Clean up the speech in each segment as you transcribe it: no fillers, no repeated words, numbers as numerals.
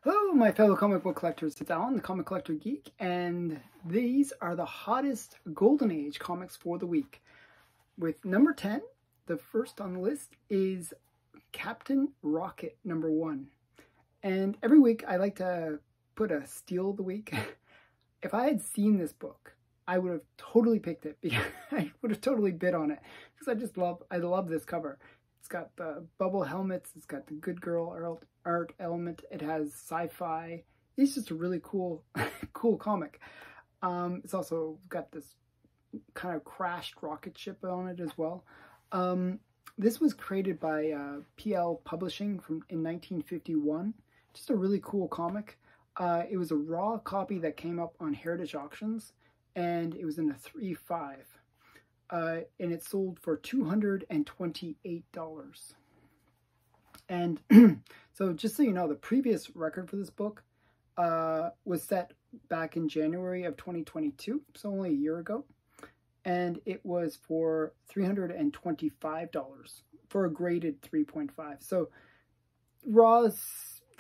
Hello, my fellow comic book collectors. It's Alan, the Comic Collector Geek, and these are the hottest Golden Age comics for the week. With number 10, the first on the list is Captain Rocket number 1. And every week I like to put a steal of the week. If I had seen this book, I would have totally picked it because I would have totally bid on it because I love this cover. It's got the bubble helmets, it's got the good girl art element, it has sci-fi. It's just a really cool cool comic. It's also got this kind of crashed rocket ship on it as well. This was created by PL Publishing in 1951. Just a really cool comic. It was a raw copy that came up on Heritage Auctions, and it was in a 3.5. And it sold for $228. And so just so you know, the previous record for this book was set back in January of 2022, so only a year ago. And it was for $325 for a graded 3.5. So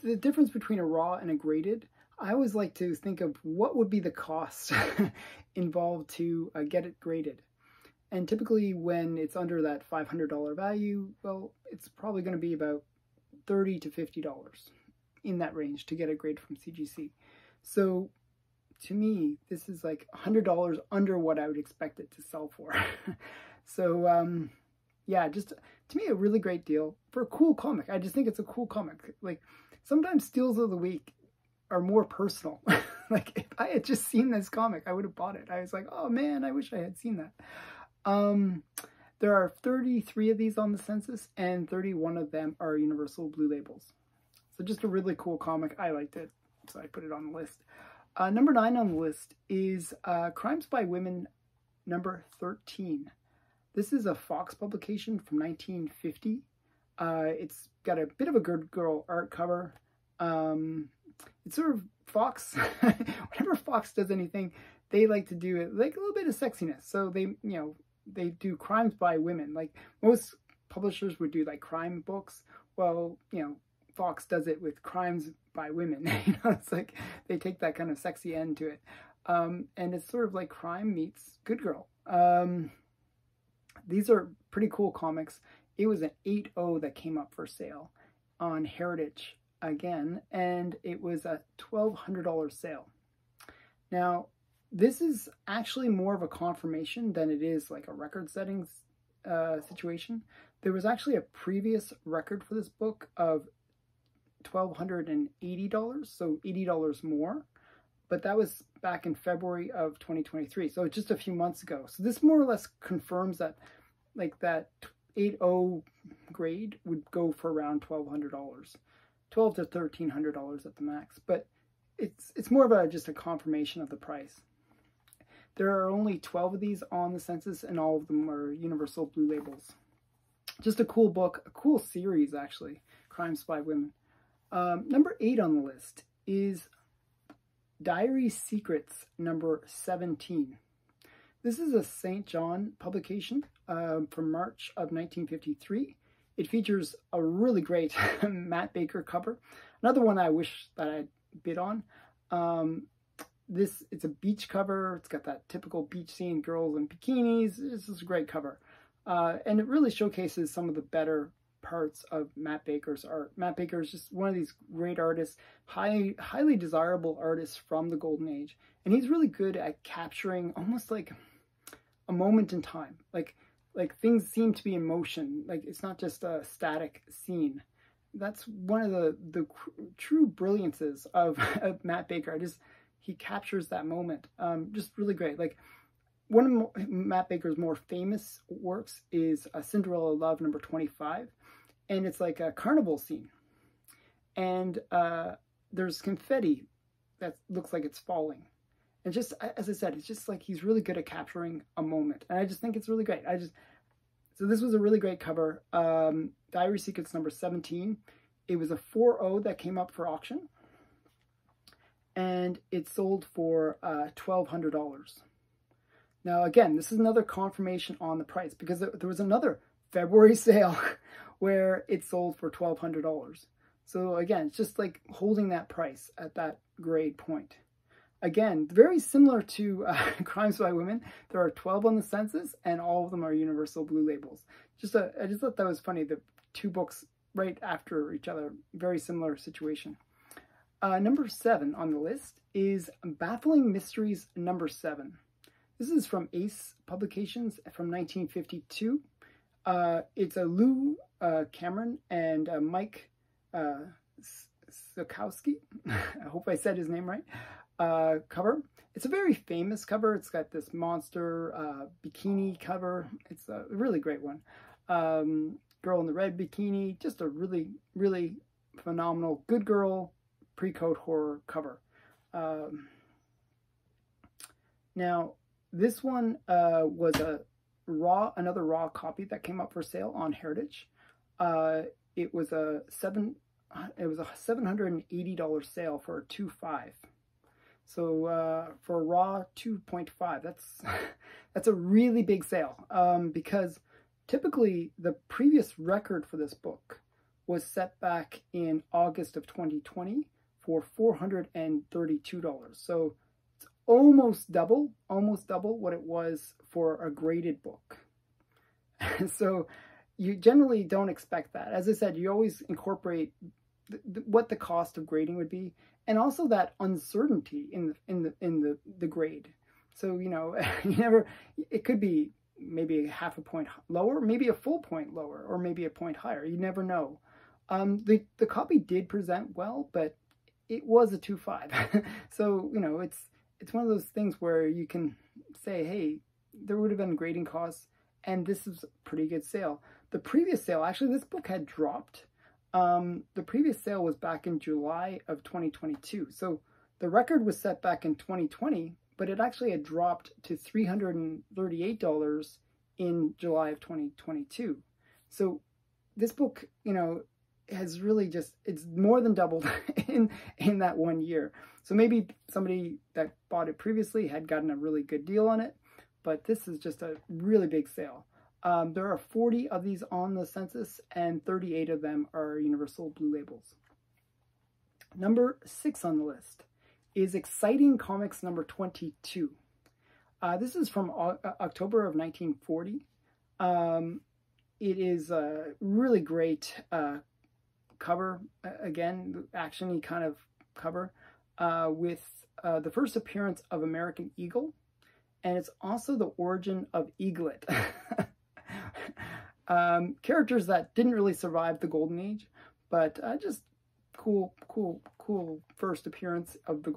the difference between a raw and a graded, I always like to think of what would be the cost involved to get it graded. And typically when it's under that $500 value, well, it's probably going to be about $30 to $50 in that range to get a grade from CGC. So to me, this is like $100 under what I would expect it to sell for. So yeah, just to me, a really great deal for a cool comic. I just think it's a cool comic. Like sometimes steals of the week are more personal. Like if I had just seen this comic, I would have bought it. I was like, oh man, I wish I had seen that. There are 33 of these on the census, and 31 of them are Universal Blue Labels. So just a really cool comic. I liked it, so I put it on the list. Number 9 on the list is Crimes by Women number 13. This is a Fox publication from 1950. It's got a bit of a good girl art cover. It's sort of Fox. Whenever Fox does anything, they like to do it like a little bit of sexiness. So they do crimes by women. Like most publishers would do like crime books. Well, Fox does it with crimes by women. It's like they take that kind of sexy end to it. And it's sort of like crime meets good girl. These are pretty cool comics. It was an 8.0 that came up for sale on Heritage again, and it was a $1,200 sale. Now, this is actually more of a confirmation than it is like a record settings situation. There was actually a previous record for this book of $1,280, so $80 more, but that was back in February of 2023, so just a few months ago. So this more or less confirms that like that 8.0 grade would go for around $1,200, $1,200 to $1,300 at the max, but it's more of just a confirmation of the price. There are only 12 of these on the census, and all of them are Universal Blue Labels. Just a cool book, a cool series actually, Crimes by Women. Number 8 on the list is Diary Secrets number 17. This is a St. John publication from March of 1953. It features a really great Matt Baker cover. Another one I wish that I'd bid on. It's a beach cover. It's got that typical beach scene, girls in bikinis. This is a great cover. And it really showcases some of the better parts of Matt Baker's art. Matt Baker is just one of these great artists, highly desirable artists from the Golden Age. And he's really good at capturing almost like a moment in time. Like things seem to be in motion. Like it's not just a static scene. That's one of the true brilliances of Matt Baker. He captures that moment. Just really great. Like one of Matt Baker's more famous works is Cinderella Love number 25. And it's like a carnival scene. And there's confetti that looks like it's falling. And just, as I said, it's just like he's really good at capturing a moment. And I just think it's really great. So this was a really great cover. Diary Secrets number 17. It was a 4.0 that came up for auction. And it sold for $1,200. Now, again, this is another confirmation on the price because there was another February sale where it sold for $1,200. So again, it's just like holding that price at that grade point. Again, very similar to Crimes by Women. There are 12 on the census, and all of them are universal blue labels. I just thought that was funny, the two books right after each other, very similar situation. Number 7 on the list is Baffling Mysteries number 7. This is from Ace Publications from 1952. It's a Lou Cameron and Mike Sikowski, I hope I said his name right, cover. It's a very famous cover. It's got this monster bikini cover. It's a really great one. Girl in the red bikini, just a really, really phenomenal, good girl, pre-code horror cover. Now, this one was another raw copy that came up for sale on Heritage. It was a $780 sale for a 2.5. So for a raw 2.5, that's a really big sale, because typically the previous record for this book was set back in August of 2020 for $432. So it's almost double what it was for a graded book. So you generally don't expect that. As I said, you always incorporate what the cost of grading would be, and also that uncertainty in the grade. So, you know, it could be maybe half a point lower, maybe a full point lower, or maybe a point higher. You never know. The copy did present well, but it was a 2.5. So, you know, it's one of those things where you can say, hey, there would have been grading costs, and this is a pretty good sale. The previous sale, actually, this book had dropped. The previous sale was back in July of 2022. So the record was set back in 2020, but it actually had dropped to $338 in July of 2022. So this book, you know, has really it's more than doubled in that 1 year. So maybe somebody that bought it previously had gotten a really good deal on it, but this is just a really big sale. There are 40 of these on the census, and 38 of them are universal blue labels. Number 6 on the list is Exciting Comics number 22. This is from October of 1940. It is a really great cover, again, action-y kind of cover, with the first appearance of American Eagle, and it's also the origin of Eaglet. Characters that didn't really survive the Golden Age, but just cool first appearance of a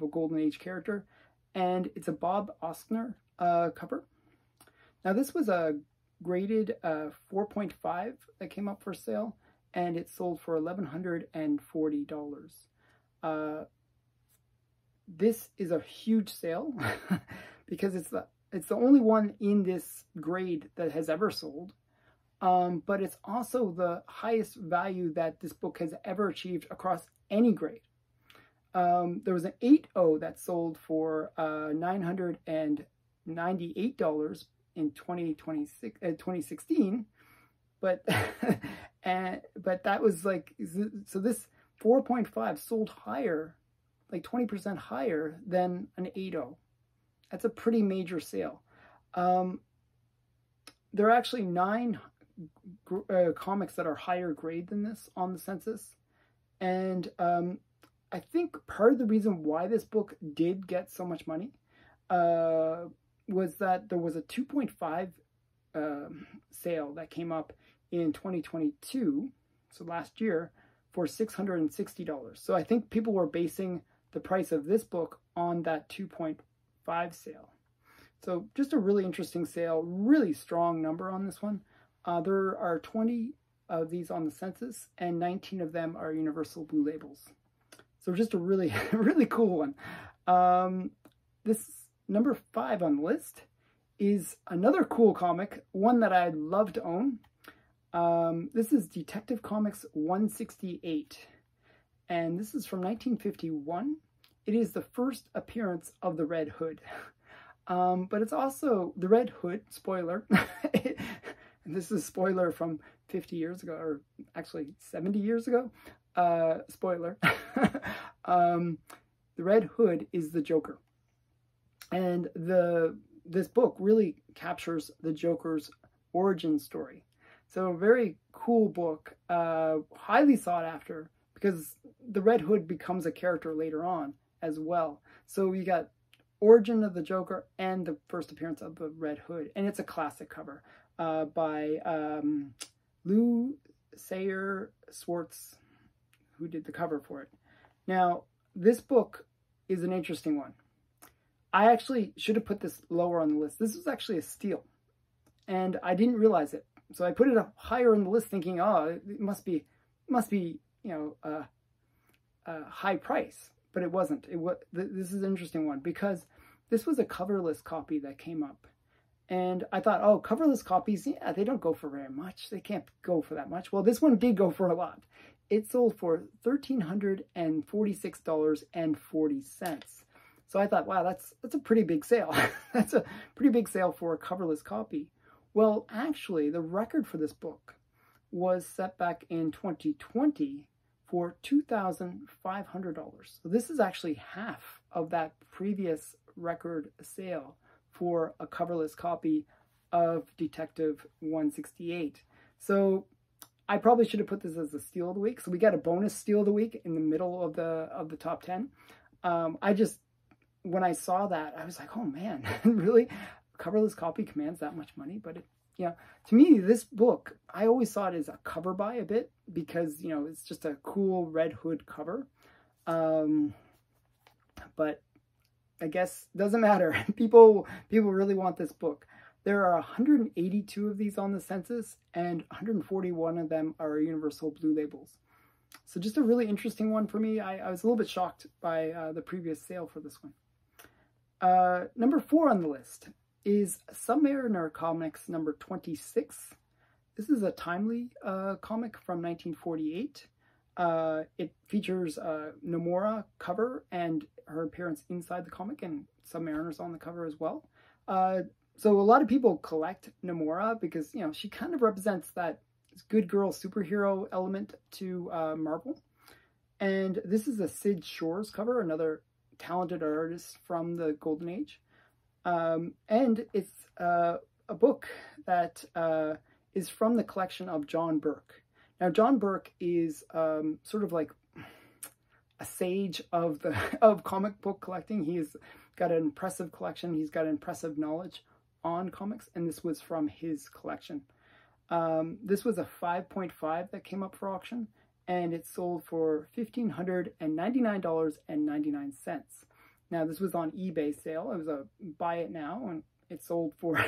Golden Age character. And it's a Bob Oskner cover. Now this was a graded 4.5 that came up for sale, and it sold for $1,140. This is a huge sale because it's the only one in this grade that has ever sold, but it's also the highest value that this book has ever achieved across any grade. There was an 8.0 that sold for $998 in 2016, but but that was like, so this 4.5 sold higher, like 20% higher than an 8.0. That's a pretty major sale. There are actually 9 comics that are higher grade than this on the census. And I think part of the reason why this book did get so much money was that there was a 2.5 sale that came up in 2022, so last year, for $660. So I think people were basing the price of this book on that 2.5 sale. So just a really interesting sale, really strong number on this one. There are 20 of these on the census, and 19 of them are universal blue labels. So just a really, really cool one. This number 5 on the list is another cool comic, one that I'd love to own. This is Detective Comics 168, and this is from 1951. It is the first appearance of the Red Hood. But it's also the Red Hood, spoiler. This is a spoiler from 50 years ago, or actually 70 years ago. spoiler, the Red Hood is the Joker. And this book really captures the Joker's origin story. So a very cool book, highly sought after, because the Red Hood becomes a character later on as well. So you got origin of the Joker and the first appearance of the Red Hood. And it's a classic cover by Lou Sayer Swartz, who did the cover for it. Now, this book is an interesting one. I actually should have put this lower on the list. This was actually a steal, and I didn't realize it. So I put it up higher on the list, thinking, oh, it must be, you know, a high price, but it wasn't. This is an interesting one because this was a coverless copy that came up, and I thought, oh, coverless copies, yeah, they don't go for very much. They can't go for that much. Well, this one did go for a lot. It sold for $1,346.40. So I thought, wow, that's a pretty big sale. That's a pretty big sale for a coverless copy. Well, actually, the record for this book was set back in 2020 for $2,500. So this is actually half of that previous record sale for a coverless copy of Detective 168. So I probably should have put this as a steal of the week. So we got a bonus steal of the week in the middle of the top 10. When I saw that, I was like, oh man, really? A coverless copy commands that much money? But to me, this book, I always saw it as a cover buy a bit because, you know, it's just a cool Red Hood cover. But I guess it doesn't matter. People really want this book. There are 182 of these on the census, and 141 of them are Universal Blue Labels. So just a really interesting one for me. I was a little bit shocked by the previous sale for this one. Number 4 on the list is Submariner Comics number 26. This is a timely comic from 1948. It features Nomura cover and her appearance inside the comic, and Submariner's on the cover as well. So a lot of people collect Nomura because, you know, she kind of represents that good girl superhero element to Marvel. And this is a Sid Shores cover, another talented artist from the Golden Age. And it's a book that is from the collection of John Burke. Now, John Burke is sort of like a sage of comic book collecting. He's got an impressive collection. He's got impressive knowledge on comics, and this was from his collection. This was a 5.5 that came up for auction, and it sold for $1,599.99. Now, this was on eBay sale. It was a buy it now, and it sold for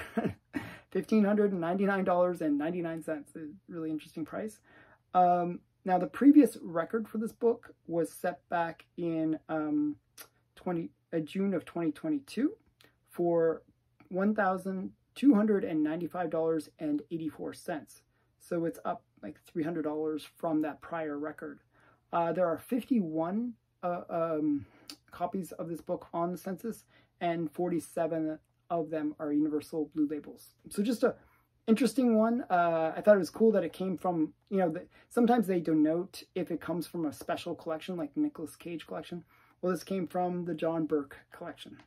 $1,599.99. A really interesting price. Now, the previous record for this book was set back in June of 2022 for $1,295.84. So it's up like $300 from that prior record. There are 51 copies of this book on the census, and 47 of them are Universal Blue Labels. So just a interesting one. I thought it was cool that it came from, you know, sometimes they denote if it comes from a special collection like the Nicolas Cage collection. Well, this came from the John Burke collection.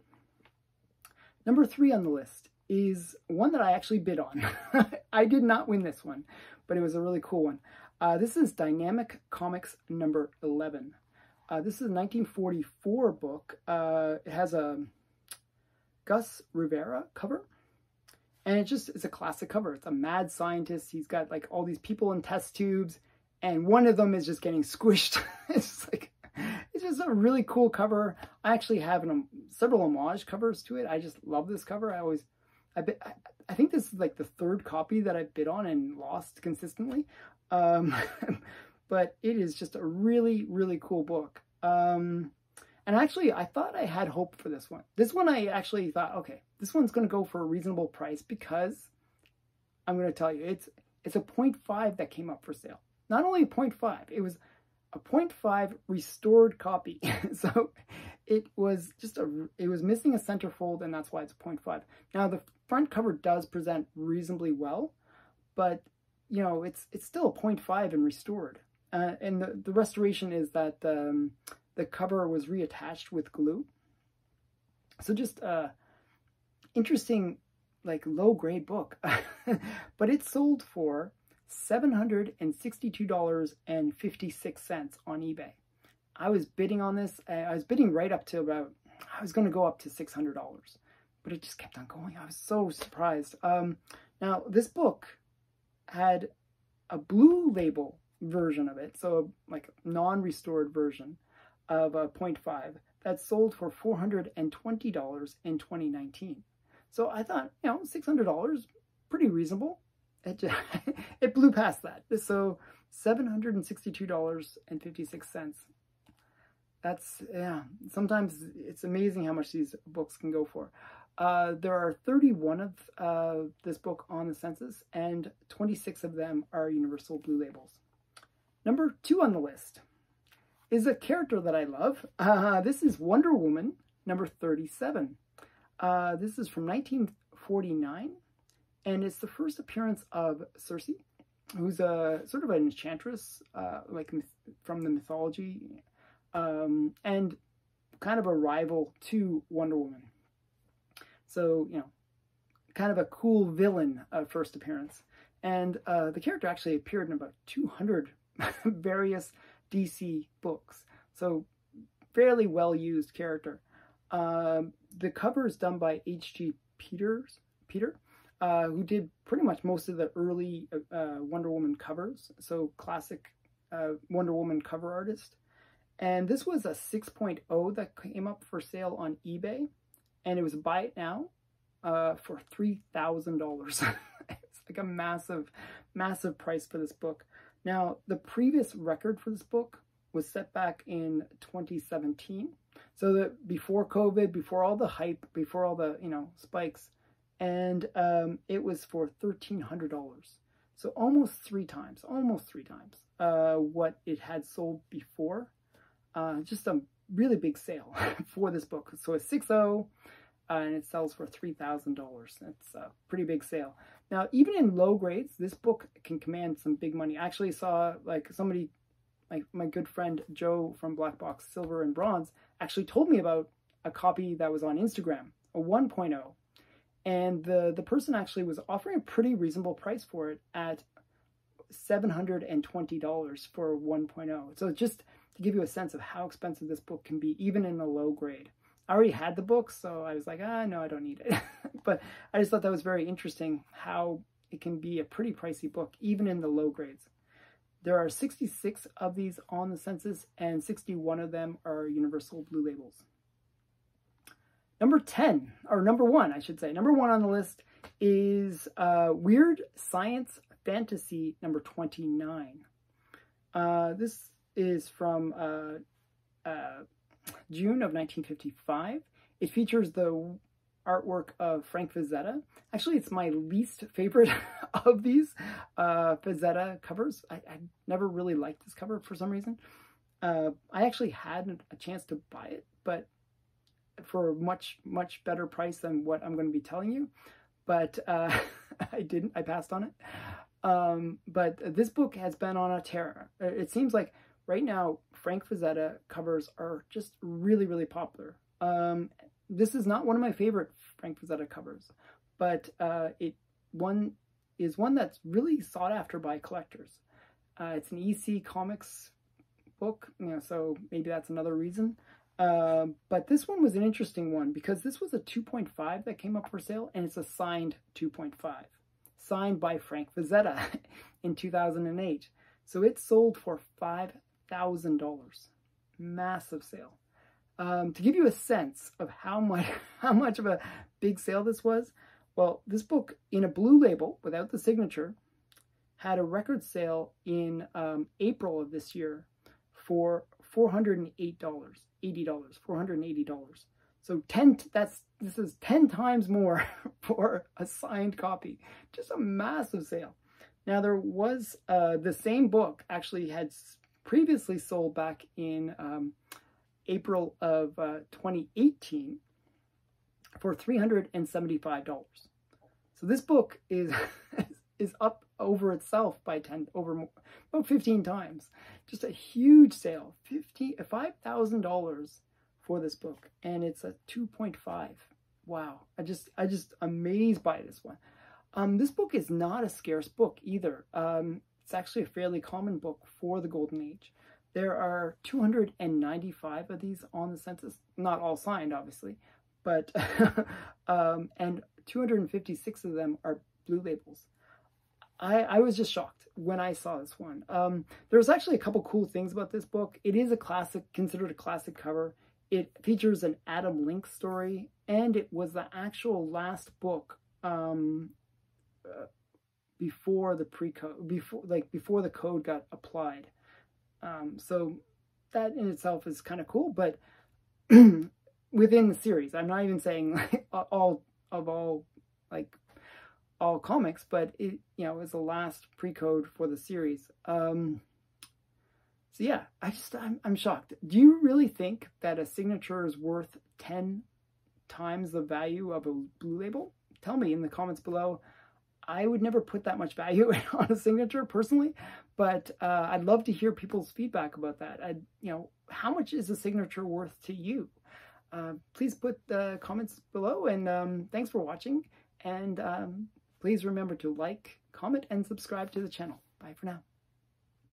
Number 3 on the list is one that I actually bid on. I did not win this one, but it was a really cool one. This is Dynamic Comics number 11. This is a 1944 book. It has a Gus Rivera cover, and it's a classic cover. It's a mad scientist. He's got like all these people in test tubes, and one of them is just getting squished. It's just a really cool cover. I actually have several homage covers to it. I just love this cover. I think this is like the 3rd copy that I bid on and lost consistently. But it is just a really, really cool book. And actually, I thought I had hope for this one. This one, I actually thought, okay, this one's going to go for a reasonable price because I'm going to tell you, it's a 0.5 that came up for sale. Not only a 0.5, it was a 0.5 restored copy. So it was missing a centerfold, and that's why it's a 0.5. Now, the front cover does present reasonably well, but, you know, it's still a 0.5 and restored. And the restoration is that the cover was reattached with glue. So just interesting, like low-grade book. But it sold for $762.56 on eBay. I was bidding on this. I was bidding right up to about, I was going to go up to $600, but it just kept on going. I was so surprised. Now, this book had a blue label version of it, so like non-restored version of a 0.5 that sold for $420 in 2019. So I thought, you know, $600, pretty reasonable. It blew past that. So $762.56. That's, yeah, sometimes it's amazing how much these books can go for. There are 31 of this book on the census, and 26 of them are universal blue labels. Number 2 on the list is a character that I love. This is Wonder Woman, number 37. This is from 1949, and it's the first appearance of Circe, who's a sort of an enchantress, like from the mythology, and kind of a rival to Wonder Woman. So, you know, kind of a cool villain first appearance. And the character actually appeared in about 200 various DC books. So, fairly well-used character. The cover is done by H.G. Peter, who did pretty much most of the early Wonder Woman covers. So, classic Wonder Woman cover artist. And this was a 6.0 that came up for sale on eBay. And it was buy it now for $3,000. It's like a massive, massive price for this book. Now, the previous record for this book was set back in 2017. So that before COVID, before all the hype, before all the, you know, spikes. And it was for $1,300. So almost three times what it had sold before. Just a really big sale for this book. So a 6.0, and it sells for $3,000. That's a pretty big sale. Now, even in low grades, this book can command some big money. I actually saw like somebody, like my good friend Joe from Black Box Silver and Bronze, actually told me about a copy that was on Instagram, a 1.0. And the person actually was offering a pretty reasonable price for it at $720 for 1.0. So just to give you a sense of how expensive this book can be, even in a low grade. I already had the book, so I was like, no, I don't need it. But I just thought that was very interesting how it can be a pretty pricey book, even in the low grades. There are 66 of these on the census, and 61 of them are universal blue labels. Number 10, or number 1, I should say. Number 1 on the list is Weird Science Fantasy number 29. This is from June of 1955. It features the artwork of Frank Frazetta. Actually, it's my least favorite of these Frazetta covers. I never really liked this cover for some reason. I actually had a chance to buy it, but for a much, much better price than what I'm going to be telling you. But I didn't. I passed on it. But this book has been on a tear. It seems like right now, Frank Frazetta covers are just really, really popular. This is not one of my favorite Frank Frazetta covers, but it is one that's really sought after by collectors. It's an EC Comics book, you know, so maybe that's another reason. But this one was an interesting one because this was a 2.5 that came up for sale, and it's a signed 2.5, signed by Frank Frazetta in 2008. So it sold for $5,000. Massive sale. To give you a sense of how much of a big sale this was, well, this book in a blue label without the signature had a record sale in April of this year for $480. So this is 10 times more for a signed copy. Just a massive sale. Now there was the same book actually had previously sold back in April of 2018 for $375. So this book is up over itself by about 15 times. Just a huge sale, $5,000 for this book, and it's a 2.5. Wow, I just amazed by this one. This book is not a scarce book either. It's actually a fairly common book for the Golden Age. There are 295 of these on the census, not all signed, obviously, but and 256 of them are blue labels. I was just shocked when I saw this one. There's actually a couple cool things about this book. It is a classic, considered a classic cover. It features an Adam Link story, and it was the actual last book before the pre-code, before the code got applied. So that in itself is kind of cool, but within the series, I'm not even saying like, all comics, but it, you know, is the last pre-code for the series. So yeah, I'm shocked. Do you really think that a signature is worth 10 times the value of a blue label? Tell me in the comments below. I would never put that much value on a signature personally, but I'd love to hear people's feedback about that. You know, how much is a signature worth to you? Please put the comments below, and thanks for watching. And please remember to like, comment, and subscribe to the channel. Bye for now.